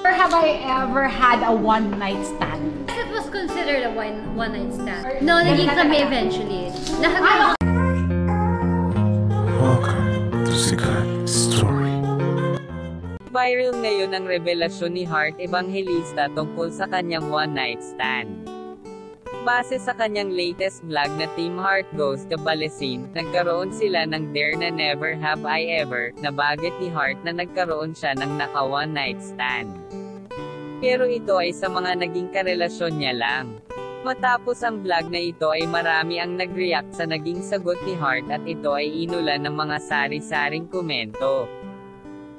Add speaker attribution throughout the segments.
Speaker 1: Or have I ever had a one-night stand?
Speaker 2: It was considered a one-night stand. No, naging kami eventually.
Speaker 3: Welcome to Sikat Story.
Speaker 4: Viral ngayon ang revelasyon ni Heart Evangelista tungkol sa kanyang one-night stand. Base sa kanyang latest vlog na Team Heart Goes to Balesin, nagkaroon sila ng Dare na Never Have I Ever, na bagit ni Heart na nagkaroon siya ng naka one-night stand. Pero ito ay sa mga naging karelasyon niya lang. Matapos ang vlog na ito ay marami ang nag-react sa naging sagot ni Heart at ito ay inulan ng mga sari-saring komento.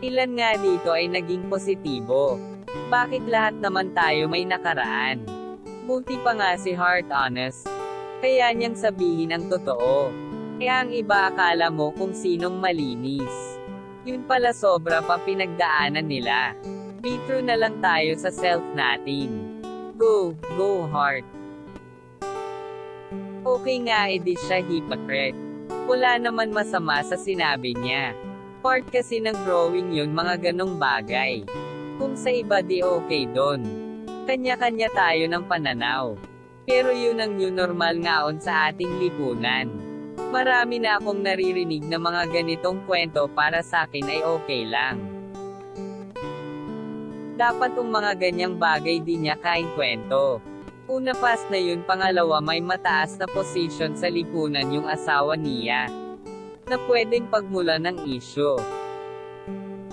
Speaker 4: Ilan nga dito ay naging positibo. Bakit lahat naman tayo may nakaraan? Buti pa nga si Heart honest. Kaya niyang sabihin ang totoo. Kaya ang iba akala mo kung sinong malinis. Yun pala sobra pa pinagdaanan nila. Be true na lang tayo sa self natin. Go Heart. Okay nga edi siya hypocrite. Wala naman masama sa sinabi niya. Part kasi ng growing yun mga ganong bagay. Kung sa iba di okay don. Kanya-kanya tayo ng pananaw. Pero yun ang new normal ngaon sa ating lipunan. Marami na akong naririnig na mga ganitong kwento para sa akin ay okay lang. Dapat mga ganyang bagay di niya kain kwento. Una pas na yun, pangalawa may mataas na posisyon sa lipunan yung asawa niya. Na pwedeng pagmulan ng isyo.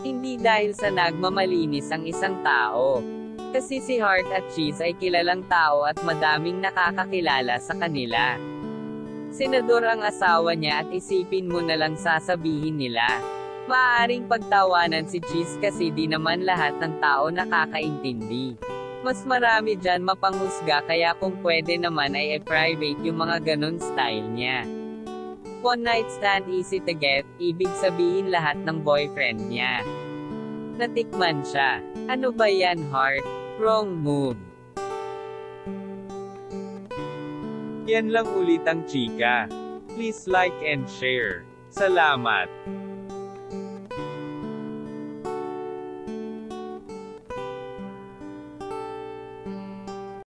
Speaker 4: Hindi dahil sa nagmamalinis ang isang tao. Kasi si Heart at Cheese ay kilalang tao at madaming nakakakilala sa kanila. Senador ang asawa niya at isipin mo na lang sasabihin nila. Maaaring pagtawanan si Cheese kasi di naman lahat ng tao nakakaintindi. Mas marami dyan mapanghusga kaya kung pwede naman ay private yung mga ganon style niya. One night stand easy to get, ibig sabihin lahat ng boyfriend niya. Natikman siya. Ano ba yan Heart? Wrong move. Yan lang ulit ang chika. Please like and share. Salamat.